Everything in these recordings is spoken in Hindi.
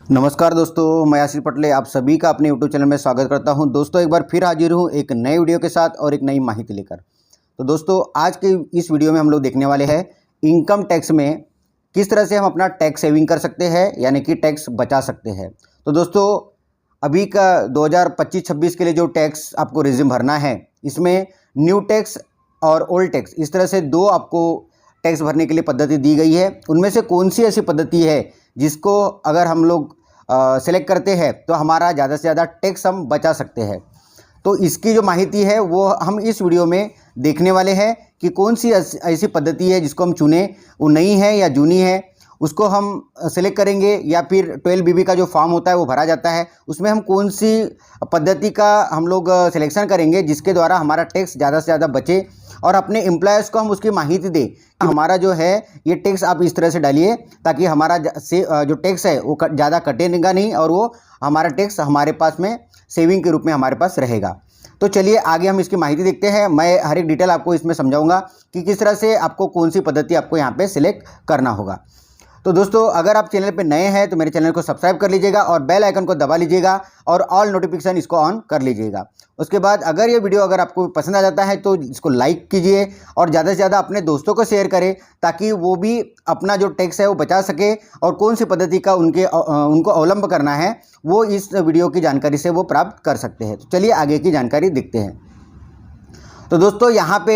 नमस्कार दोस्तों, मैं आशीष पटले आप सभी का अपने यूट्यूब चैनल में स्वागत करता हूं। दोस्तों एक बार फिर हाजिर हूं एक नए वीडियो के साथ और एक नई माहिती लेकर। तो दोस्तों आज के इस वीडियो में हम लोग देखने वाले हैं इनकम टैक्स में किस तरह से हम अपना टैक्स सेविंग कर सकते हैं, यानी कि टैक्स बचा सकते हैं। तो दोस्तों अभी का 2025-26 के लिए जो टैक्स आपको रिज्यूम भरना है, इसमें न्यू टैक्स और ओल्ड टैक्स इस तरह से दो आपको टैक्स भरने के लिए पद्धति दी गई है। उनमें से कौन सी ऐसी पद्धति है जिसको अगर हम लोग सेलेक्ट करते हैं तो हमारा ज़्यादा से ज़्यादा टैक्स हम बचा सकते हैं। तो इसकी जो माहिती है वो हम इस वीडियो में देखने वाले हैं कि कौन सी ऐसी पद्धति है जिसको हम चुने, वो नई है या जूनी है, उसको हम सेलेक्ट करेंगे, या फिर 12BB का जो फॉर्म होता है वो भरा जाता है, उसमें हम कौन सी पद्धति का हम लोग सिलेक्शन करेंगे जिसके द्वारा हमारा टैक्स ज़्यादा से ज़्यादा बचे और अपने एम्प्लॉयज़ को हम उसकी माहिती दें। हमारा जो है ये टैक्स आप इस तरह से डालिए ताकि हमारा जो टैक्स है वो ज़्यादा कटेगा नहीं और वो हमारा टैक्स हमारे पास में सेविंग के रूप में हमारे पास रहेगा। तो चलिए आगे हम इसकी माहिती देखते हैं। मैं हर एक डिटेल आपको इसमें समझाऊंगा कि किस तरह से आपको कौन सी पद्धति आपको यहाँ पे सिलेक्ट करना होगा। तो दोस्तों अगर आप चैनल पे नए हैं तो मेरे चैनल को सब्सक्राइब कर लीजिएगा और बेल आइकन को दबा लीजिएगा और ऑल नोटिफिकेशन इसको ऑन कर लीजिएगा। उसके बाद अगर ये वीडियो अगर आपको पसंद आ जाता है तो इसको लाइक कीजिए और ज़्यादा से ज़्यादा अपने दोस्तों को शेयर करें ताकि वो भी अपना जो टैक्स है वो बचा सके और कौन सी पद्धति का उनको अवलंब करना है वो इस वीडियो की जानकारी से वो प्राप्त कर सकते हैं। तो चलिए आगे की जानकारी देखते हैं। तो दोस्तों यहाँ पे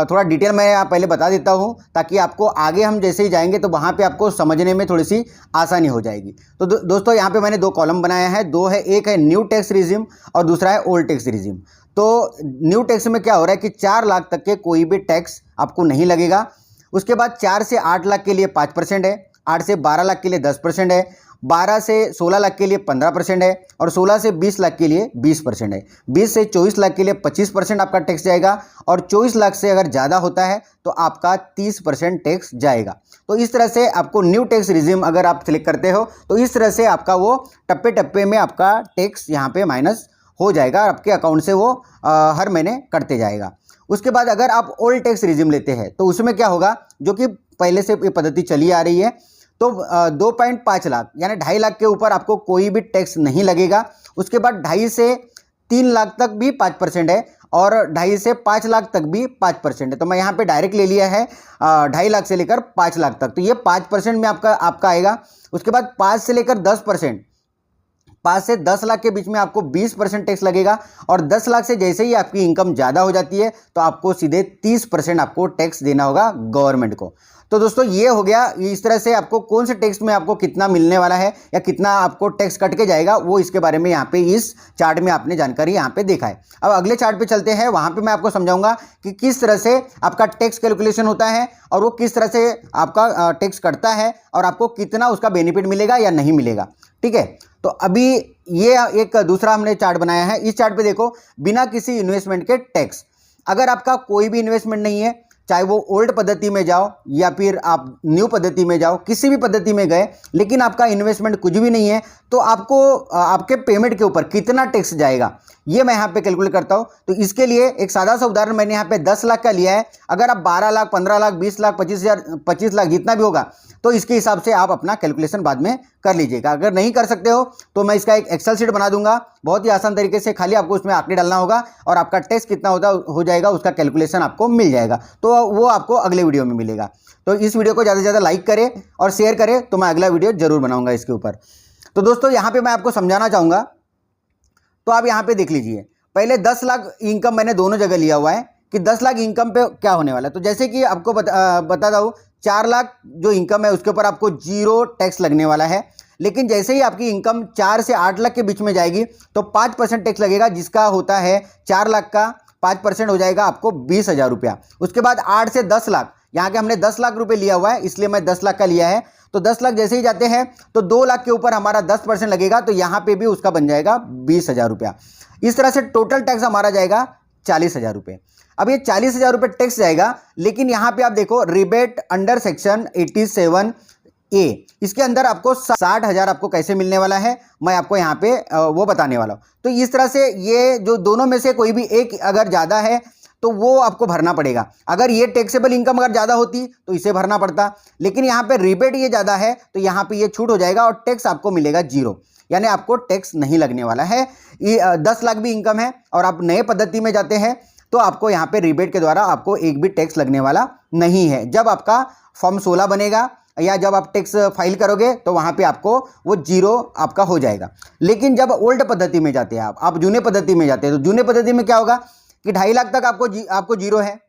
थोड़ा डिटेल मैं पहले बता देता हूँ ताकि आपको आगे हम जैसे ही जाएंगे तो वहाँ पे आपको समझने में थोड़ी सी आसानी हो जाएगी। तो दोस्तों यहाँ पे मैंने दो कॉलम बनाया है, दो है, एक है न्यू टैक्स रिजिम और दूसरा है ओल्ड टैक्स रिजिम। तो न्यू टैक्स में क्या हो रहा है कि 4 लाख तक के कोई भी टैक्स आपको नहीं लगेगा। उसके बाद 4 से 8 लाख के लिए 5% है, 8 से 12 लाख के लिए 10% है, 12 से 16 लाख के लिए 15% है और 16 से 20 लाख के लिए 20% है, 20 से 24 लाख के लिए 25% आपका टैक्स जाएगा और 24 लाख से अगर ज़्यादा होता है तो आपका 30% टैक्स जाएगा। तो इस तरह से आपको न्यू टैक्स रिजिम अगर आप सिलेक्ट करते हो तो इस तरह से आपका वो टप्पे टप्पे में आपका टैक्स यहाँ पे माइनस हो जाएगा और आपके अकाउंट से वो हर महीने कटते जाएगा। उसके बाद अगर आप ओल्ड टैक्स रिजिम लेते हैं तो उसमें क्या होगा, जो कि पहले से ये पद्धति चली आ रही है, तो 2.5 लाख यानी 2.5 लाख के ऊपर आपको कोई भी टैक्स नहीं लगेगा। उसके बाद 2.5 से 3 लाख तक भी 5% है और 2.5 से 5 लाख तक भी 5% है। तो मैं यहाँ पे डायरेक्ट ले लिया है 2.5 लाख से लेकर 5 लाख तक, तो ये 5% में आपका आएगा। उसके बाद 5 से लेकर 10%, 5 से 10 लाख के बीच में आपको 20% टैक्स लगेगा और 10 लाख से जैसे ही आपकी इनकम ज़्यादा हो जाती है तो आपको सीधे 30% आपको टैक्स देना होगा गवर्नमेंट को। तो दोस्तों ये हो गया, इस तरह से आपको कौन से टैक्स में आपको कितना मिलने वाला है या कितना आपको टैक्स कट के जाएगा वो इसके बारे में यहाँ पे इस चार्ट में आपने जानकारी यहाँ पे देखा है। अब अगले चार्ट पे चलते हैं, वहाँ पे मैं आपको समझाऊंगा कि किस तरह से आपका टैक्स कैलकुलेशन होता है और वो किस तरह से आपका टैक्स कटता है और आपको कितना उसका बेनिफिट मिलेगा या नहीं मिलेगा। ठीक है, तो अभी ये एक दूसरा हमने चार्ट बनाया है। इस चार्ट पे देखो, बिना किसी इन्वेस्टमेंट के टैक्स। अगर आपका कोई भी इन्वेस्टमेंट नहीं है, चाहे वो ओल्ड पद्धति में जाओ या फिर आप न्यू पद्धति में जाओ, किसी भी पद्धति में गए लेकिन आपका इन्वेस्टमेंट कुछ भी नहीं है, तो आपको आपके पेमेंट के ऊपर कितना टैक्स जाएगा ये मैं यहाँ पे कैलकुलेट करता हूँ। तो इसके लिए एक सादा सा उदाहरण मैंने यहाँ पे 10 लाख का लिया है। अगर आप 12 लाख, 15 लाख, 20 लाख, 25 लाख जितना भी होगा तो इसके हिसाब से आप अपना कैलकुलेशन बाद में कर लीजिएगा। अगर नहीं कर सकते हो तो मैं इसका एक एक्सेल शीट बना दूंगा, बहुत ही आसान तरीके से, खाली आपको उसमें आंकड़े डालना होगा और आपका टैक्स कितना हो जाएगा उसका कैलकुलेशन आपको मिल जाएगा। तो वो आपको अगले वीडियो में मिलेगा। तो इस वीडियो को ज़्यादा से ज़्यादा लाइक करें और शेयर करें, तो मैं अगला वीडियो जरूर बनाऊंगा इसके ऊपर। तो दोस्तों यहाँ पे मैं आपको समझाना चाहूँगा, तो आप यहाँ पे देख लीजिए, पहले 10 लाख इनकम मैंने दोनों जगह लिया हुआ है कि 10 लाख इनकम पे क्या होने वाला है। तो जैसे कि आपको बता दूँ, 4 लाख जो इनकम है उसके ऊपर आपको 0 टैक्स लगने वाला है। लेकिन जैसे ही आपकी इनकम 4 से 8 लाख के बीच में जाएगी तो 5% टैक्स लगेगा, जिसका होता है 4 लाख का 5% हो जाएगा आपको 20,000 रुपया। उसके बाद 8 से 10 लाख, यहाँ के हमने 10 लाख रुपए लिया हुआ है इसलिए मैं 10 लाख का लिया है। तो 10 लाख जैसे ही जाते हैं तो 2 लाख के ऊपर हमारा 10% लगेगा, तो यहाँ पे भी उसका बन जाएगा 20,000 रुपया। इस तरह से टोटल टैक्स हमारा जाएगा 40,000 रुपये। अब ये 40,000 रुपये टैक्स जाएगा, लेकिन यहाँ पे आप देखो रिबेट अंडर सेक्शन 87A, इसके अंदर आपको 60,000 आपको कैसे मिलने वाला है मैं आपको यहाँ पे वो बताने वाला हूँ। तो इस तरह से ये जो दोनों में से कोई भी एक अगर ज़्यादा है तो वो आपको भरना पड़ेगा। अगर ये टैक्सेबल इनकम अगर ज़्यादा होती तो इसे भरना पड़ता, लेकिन यहाँ पे रिबेट ये ज़्यादा है तो यहाँ पे ये छूट हो जाएगा और टैक्स आपको मिलेगा 0, यानी आपको टैक्स नहीं लगने वाला है। ये 10 लाख भी इनकम है और आप नए पद्धति में जाते हैं तो आपको यहाँ पे रिबेट के द्वारा आपको एक भी टैक्स लगने वाला नहीं है। जब आपका फॉर्म 16 बनेगा या जब आप टैक्स फाइल करोगे तो वहाँ पे आपको वो 0 आपका हो जाएगा। लेकिन जब ओल्ड पद्धति में जाते हैं आप जूने पद्धति में जाते हैं तो जूने पद्धति में क्या होगा कि 2.5 लाख तक आपको 0 है,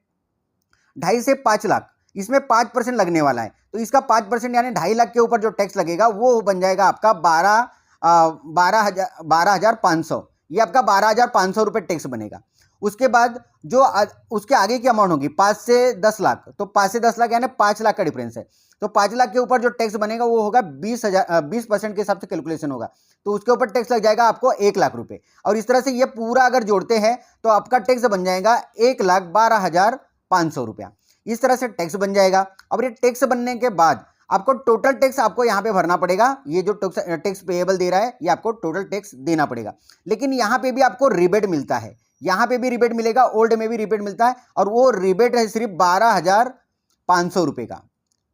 2.5 से 5 लाख इसमें 5% लगने वाला है, तो इसका 5% यानी 2.5 लाख के ऊपर जो टैक्स लगेगा वो बन जाएगा आपका 12,500, ये आपका 12,500 रुपये टैक्स बनेगा। उसके बाद जो उसके आगे की अमाउंट होगी 5 से 10 लाख, तो 5 से 10 लाख यानी 5 लाख का डिफरेंस है, तो 5 लाख के ऊपर जो टैक्स बनेगा वो होगा 20% के हिसाब से कैलकुलेशन होगा, तो उसके ऊपर टैक्स लग जाएगा आपको 1 लाख रुपए। और इस तरह से ये पूरा अगर जोड़ते हैं तो आपका टैक्स बन जाएगा 1,12,500 रुपया। इस तरह से टैक्स बन जाएगा। और ये टैक्स बनने के बाद आपको टोटल टैक्स आपको यहाँ पे भरना पड़ेगा। ये जो टैक्स पेएबल दे रहा है ये आपको टोटल टैक्स देना पड़ेगा। लेकिन यहाँ पे भी आपको रिबेट मिलता है, यहाँ पे भी रिबेट मिलेगा, ओल्ड में भी रिबेट मिलता है, और वो रिबेट है सिर्फ 12,500 रुपये का,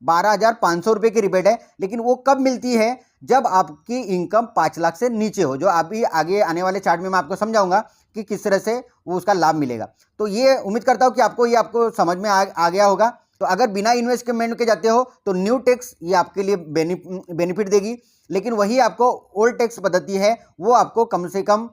12,500 रुपये की रिबेट है। लेकिन वो कब मिलती है? जब आपकी इनकम 5 लाख से नीचे हो, जो अभी आगे आने वाले चार्ट में मैं आपको समझाऊंगा कि किस तरह से वो उसका लाभ मिलेगा। तो ये उम्मीद करता हूँ कि आपको समझ में आ गया होगा। तो अगर बिना इन्वेस्टमेंट के जाते हो तो न्यू टैक्स ये आपके लिए बेनिफिट देगी, लेकिन वही आपको ओल्ड टैक्स पद्धति है वो आपको कम से कम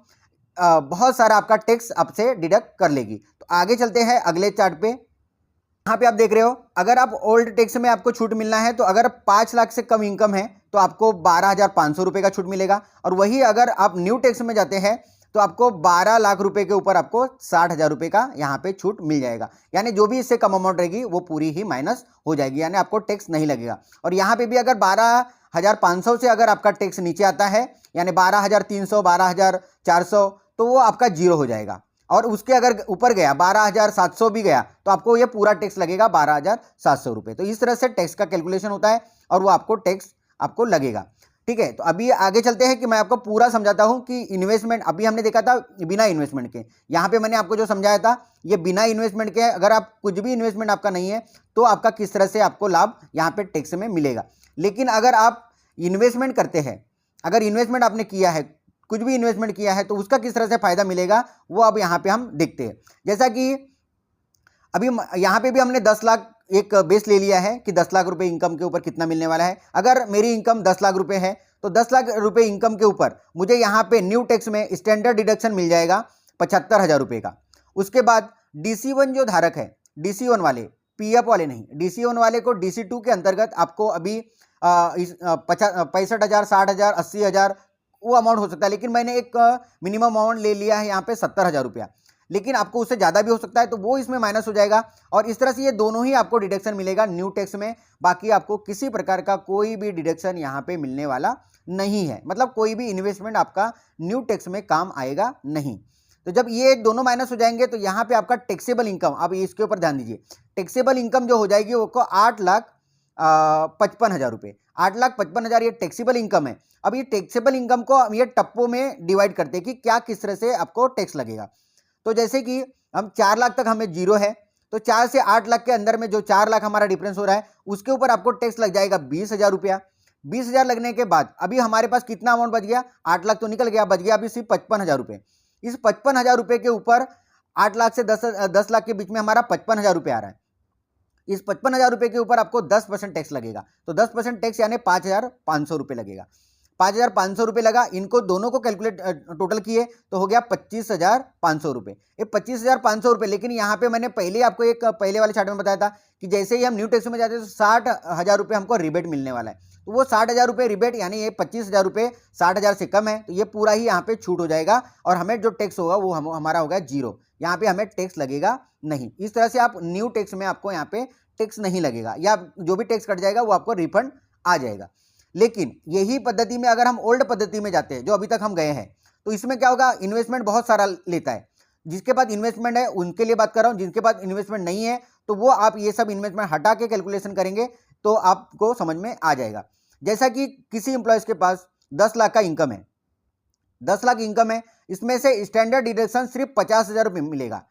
बहुत सारा आपका टैक्स आपसे डिडक्ट कर लेगी। तो आगे चलते हैं अगले चार्ट पे। यहाँ पे आप देख रहे हो, अगर आप ओल्ड टैक्स में आपको छूट मिलना है तो अगर 5 लाख से कम इनकम है तो आपको 12,500 रुपये का छूट मिलेगा, और वही अगर आप न्यू टैक्स में जाते हैं तो आपको 12 लाख रुपए के ऊपर आपको 60,000 रुपये का यहाँ पे छूट मिल जाएगा। यानी जो भी इससे कम अमाउंट रहेगी वो पूरी ही माइनस हो जाएगी, यानी आपको टैक्स नहीं लगेगा। और यहाँ पे भी अगर 12,500 से अगर आपका टैक्स नीचे आता है यानी 12,300, 12,400 तो वो आपका 0 हो जाएगा। और उसके अगर ऊपर गया 12,700 भी गया तो आपको ये पूरा टैक्स लगेगा 12,700 रुपये। तो इस तरह से टैक्स का कैलकुलेशन होता है और वो आपको टैक्स आपको लगेगा। ठीक है, तो अभी आगे चलते हैं कि मैं आपको पूरा समझाता हूं कि इन्वेस्टमेंट अभी हमने देखा था बिना इन्वेस्टमेंट के, यहाँ पे मैंने आपको जो समझाया था ये बिना इन्वेस्टमेंट के, अगर आप कुछ भी इन्वेस्टमेंट आपका नहीं है तो आपका किस तरह से आपको लाभ यहाँ पे टैक्स में मिलेगा। लेकिन अगर आप इन्वेस्टमेंट करते हैं, अगर इन्वेस्टमेंट आपने किया है, कुछ भी इन्वेस्टमेंट किया है तो उसका किस तरह से फायदा मिलेगा वो अब यहाँ पे हम देखते हैं। जैसा कि अभी यहाँ पे भी हमने 10 लाख एक बेस ले लिया है कि 10 लाख रुपए इनकम के ऊपर कितना मिलने वाला है। अगर मेरी इनकम 10 लाख रुपए है तो 10 लाख रुपए इनकम के ऊपर मुझे यहाँ पे न्यू टैक्स में स्टैंडर्ड डिडक्शन मिल जाएगा 75,000 रुपये का। उसके बाद DC1 जो धारक है, DC1 वाले, PF वाले नहीं, DC1 वाले को DC2 के अंतर्गत आपको अभी 65,000, 60,000, 80,000 वो अमाउंट हो सकता है। लेकिन मैंने एक मिनिमम अमाउंट ले लिया है यहाँ पे 70,000 रुपया, लेकिन आपको उससे ज़्यादा भी हो सकता है तो वो इसमें माइनस हो जाएगा। और इस तरह से ये दोनों ही आपको डिडक्शन मिलेगा न्यू टैक्स में। बाकी आपको किसी प्रकार का कोई भी डिडक्शन यहाँ पे मिलने वाला नहीं है, मतलब कोई भी इन्वेस्टमेंट आपका न्यू टैक्स में काम आएगा नहीं। तो जब ये दोनों माइनस हो जाएंगे तो यहाँ पे आपका टैक्सेबल इनकम, अब इसके ऊपर ध्यान दीजिए, टैक्सेबल इनकम जो हो जाएगी वो 8,55,000 रुपये, 8,55,000 ये टैक्सेबल इनकम है। अब ये टैक्सेबल इनकम को ये टप्पों में डिवाइड करते हैं कि क्या किस तरह से आपको टैक्स लगेगा। तो जैसे कि हम 4 लाख तक हमें 0 है, तो 4 से 8 लाख के अंदर में जो 4 लाख हमारा डिफरेंस हो रहा है उसके ऊपर आपको टैक्स लग जाएगा 20,000 रुपया। 20,000 लगने के बाद अभी हमारे पास कितना अमाउंट बच गया? 8 लाख तो निकल गया, बच गया अभी सिर्फ 55,000 रुपये। इस 55,000 रुपये के ऊपर 8 लाख से 10 लाख के बीच में हमारा 55,000 रुपये आ रहा है। इस 55,000 रुपये के ऊपर आपको 10% टैक्स लगेगा, तो 10% टैक्स यानी 5,500 रुपये लगेगा। 5,500 रुपये लगा, इनको दोनों को कैलकुलेट टोटल किए तो हो गया 25,500 रुपये। ये 25,500 रुपये, लेकिन यहाँ पे मैंने पहले आपको एक पहले वाले चार्ट में बताया था कि जैसे ही हम न्यू टैक्स में जाते हैं तो 60,000 रुपये हमको रिबेट मिलने वाला है। तो वो 60,000 रुपये रिबेट यानी ये 25,000 रुपये 60,000 से कम है, तो ये पूरा ही यहाँ पे छूट हो जाएगा और हमें जो टैक्स होगा वो हमारा होगा 0। यहाँ पे हमें टैक्स लगेगा नहीं। इस तरह से आप न्यू टैक्स में आपको यहाँ पे टैक्स नहीं लगेगा, या जो भी टैक्स कट जाएगा वो आपको रिफंड आ जाएगा। लेकिन यही पद्धति में अगर हम ओल्ड पद्धति में जाते हैं जो अभी तक हम गए हैं तो इसमें क्या होगा, इन्वेस्टमेंट बहुत सारा लेता है। जिसके पास इन्वेस्टमेंट है उनके लिए बात कर रहा हूँ, जिनके पास इन्वेस्टमेंट नहीं है तो वो आप ये सब इन्वेस्टमेंट हटा के कैलकुलेशन करेंगे तो आपको समझ में आ जाएगा। जैसा कि किसी एम्प्लॉयज़ के पास 10 लाख का इनकम है, 10 लाख इनकम है, इसमें से स्टैंडर्ड डिडक्शन सिर्फ 50,000 रुपये मिलेगा।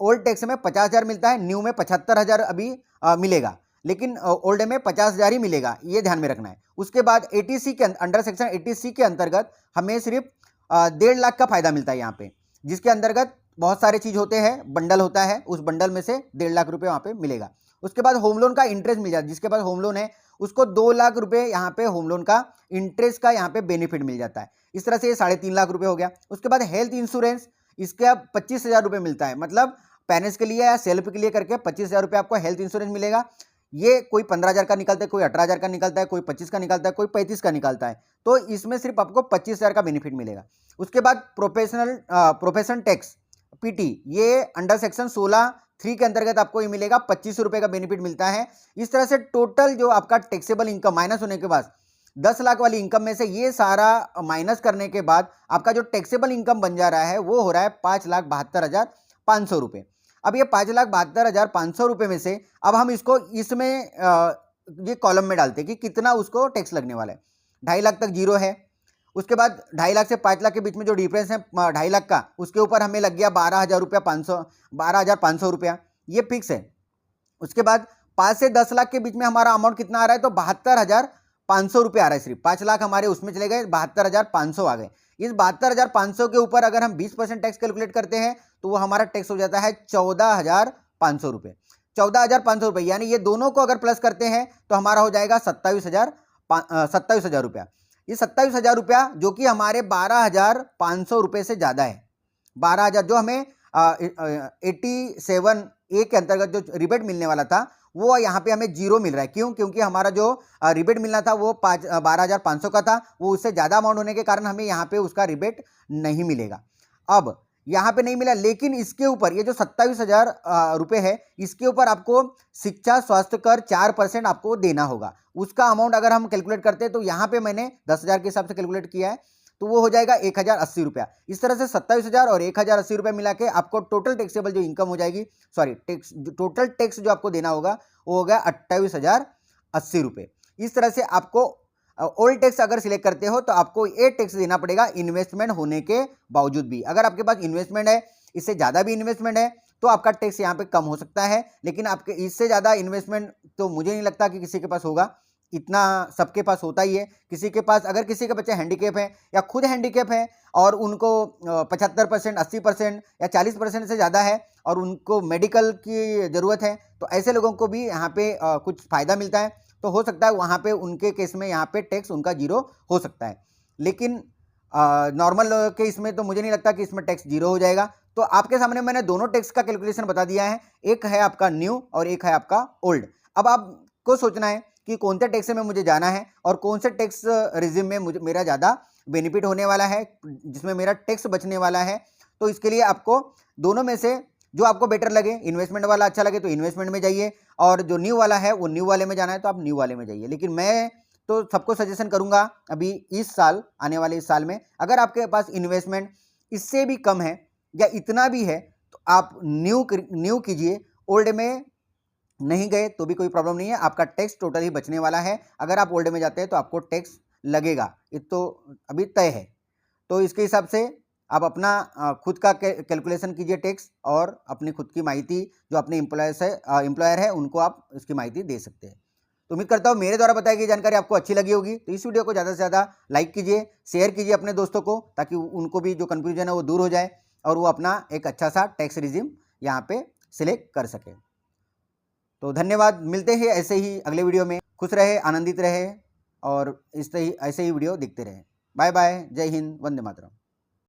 ओल्ड टैक्स में 50,000 मिलता है, न्यू में 75,000 अभी मिलेगा, लेकिन ओल्ड में 50,000 ही मिलेगा, ये ध्यान में रखना है। उसके बाद 80C के अंडर सेक्शन 80C के अंतर्गत हमें सिर्फ 1.5 लाख का फायदा मिलता है यहाँ पे, जिसके अंतर्गत बहुत सारे चीज होते हैं, बंडल होता है, उस बंडल में से 1.5 लाख रुपए वहाँ पे मिलेगा। उसके बाद होम लोन का इंटरेस्ट मिल जाता है, जिसके पास होम लोन है उसको 2 लाख रुपए यहाँ पे होम लोन का इंटरेस्ट का यहाँ पे बेनिफिट मिल जाता है। इस तरह से ये 3.5 लाख रुपए हो गया। उसके बाद हेल्थ इंश्योरेंस, इसके अब 25,000 रुपये मिलता है, मतलब पेरेंट्स के लिए या सेल्फ के लिए करके 25,000 रुपये आपको हेल्थ इंश्योरेंस मिलेगा। ये कोई 15,000 का निकलता है, कोई 18,000 का निकलता है, कोई 25 का निकलता है, कोई 35 का निकलता है, तो इसमें सिर्फ आपको 25,000 का बेनिफिट मिलेगा। उसके बाद प्रोफेशन टैक्स पीटी, ये अंडर सेक्शन 16(3) के अंतर्गत आपको ये मिलेगा, 25 रुपये का बेनिफिट मिलता है। इस तरह से टोटल जो आपका टैक्सेबल इनकम माइनस होने के बाद 10 लाख वाली इनकम में से ये सारा माइनस करने के बाद आपका जो टैक्सेबल इनकम बन जा रहा है वो हो रहा है 5,72,500 रुपये। अब ये 5,72,500 रुपये में से अब हम इसको इसमें ये कॉलम में डालते हैं कि कितना उसको टैक्स लगने वाला है। 2.5 लाख तक जीरो है। उसके बाद 2.5 लाख से 5 लाख के बीच में जो डिफरेंस है 2.5 लाख का, उसके ऊपर हमें लग गया 12,500 रुपया, ये फिक्स है। उसके बाद 5 से 10 लाख के बीच में हमारा अमाउंट कितना आ रहा है, तो 72,500 रुपये आ रहा है। सिर्फ 5 लाख हमारे उसमें चले गए, 72,500 आ गए। इस 72,500 के ऊपर अगर हम 20% टैक्स कैलकुलेट करते हैं तो वो हमारा टैक्स हो जाता है 14,500 रुपये। 14,500 रुपये, यानी ये दोनों को अगर प्लस करते हैं तो हमारा हो जाएगा 27,000 रुपया। ये 27,000 रुपया जो कि हमारे 12,500 रुपये से ज़्यादा है। 12,000 जो हमें 87A के अंतर्गत जो रिबेट मिलने वाला था वो यहाँ पे हमें जीरो मिल रहा है। क्यों? क्योंकि हमारा जो रिबेट मिलना था वो 12,500 का था, वो उससे ज़्यादा अमाउंट होने के कारण हमें यहाँ पे उसका रिबेट नहीं मिलेगा। अब यहाँ पे नहीं मिला, लेकिन इसके ऊपर ये जो 27,000 रुपये है, इसके ऊपर आपको शिक्षा स्वास्थ्य कर 4% आपको देना होगा। उसका अमाउंट अगर हम कैलकुलेट करते हैं तो यहाँ पे मैंने 10,000 के हिसाब से कैलकुलेट किया है, तो वो हो जाएगा 1,080 रुपया। इस तरह से 27,000 और 1,080 रुपया मिला के आपको टोटल टैक्सेबल जो इनकम हो जाएगी, सॉरी टोटल टैक्स जो आपको देना होगा वो होगा 28,080 रुपये। इस तरह से आपको ओल्ड टैक्स अगर सिलेक्ट करते हो तो आपको ये टैक्स देना पड़ेगा इन्वेस्टमेंट होने के बावजूद भी। अगर आपके पास इन्वेस्टमेंट है, इससे ज़्यादा भी इन्वेस्टमेंट है, तो आपका टैक्स यहाँ पे कम हो सकता है, लेकिन आपके इससे ज़्यादा इन्वेस्टमेंट तो मुझे नहीं लगता कि किसी के पास होगा। इतना सबके पास होता ही है। किसी के पास अगर किसी के बच्चे हैंडीकैप हैं या खुद हैंडीकैप हैं और उनको 75%, 80% या 40% से ज़्यादा है और उनको मेडिकल की ज़रूरत है, तो ऐसे लोगों को भी यहाँ पे कुछ फ़ायदा मिलता है, तो हो सकता है वहाँ पे उनके केस में यहाँ पे टैक्स उनका जीरो हो सकता है। लेकिन नॉर्मल केस में तो मुझे नहीं लगता कि इसमें टैक्स जीरो हो जाएगा। तो आपके सामने मैंने दोनों टैक्स का कैलकुलेशन बता दिया है, एक है आपका न्यू और एक है आपका ओल्ड। अब आपको सोचना है कि कौन से टैक्स में मुझे जाना है और कौन से टैक्स रिजिम में मुझे मेरा ज़्यादा बेनिफिट होने वाला है, जिसमें मेरा टैक्स बचने वाला है। तो इसके लिए आपको दोनों में से जो आपको बेटर लगे, इन्वेस्टमेंट वाला अच्छा लगे तो इन्वेस्टमेंट में जाइए, और जो न्यू वाला है वो न्यू वाले में जाना है तो आप न्यू वाले में जाइए। लेकिन मैं तो सबको सजेशन करूंगा अभी इस साल, आने वाले इस साल में, अगर आपके पास इन्वेस्टमेंट इससे भी कम है या इतना भी है तो आप न्यू कीजिए। ओल्ड में नहीं गए तो भी कोई प्रॉब्लम नहीं है, आपका टैक्स टोटल ही बचने वाला है। अगर आप ओल्ड में जाते हैं तो आपको टैक्स लगेगा, ये तो अभी तय है। तो इसके हिसाब से आप अपना खुद का कैलकुलेशन कीजिए टैक्स, और अपनी खुद की माहिती जो अपने एम्प्लॉयर है उनको आप इसकी माहिती दे सकते हैं। तो उम्मीद करता हूँ मेरे द्वारा बताई गई जानकारी आपको अच्छी लगी होगी। तो इस वीडियो को ज़्यादा से ज़्यादा लाइक कीजिए, शेयर कीजिए अपने दोस्तों को, ताकि उनको भी जो कन्फ्यूजन है वो दूर हो जाए और वो अपना एक अच्छा सा टैक्स रिजिम यहाँ पे सिलेक्ट कर सके। तो धन्यवाद, मिलते हैं ऐसे ही अगले वीडियो में। खुश रहे, आनंदित रहे और ऐसे ही वीडियो देखते रहे। बाय बाय, जय हिंद, वंदे मातरम।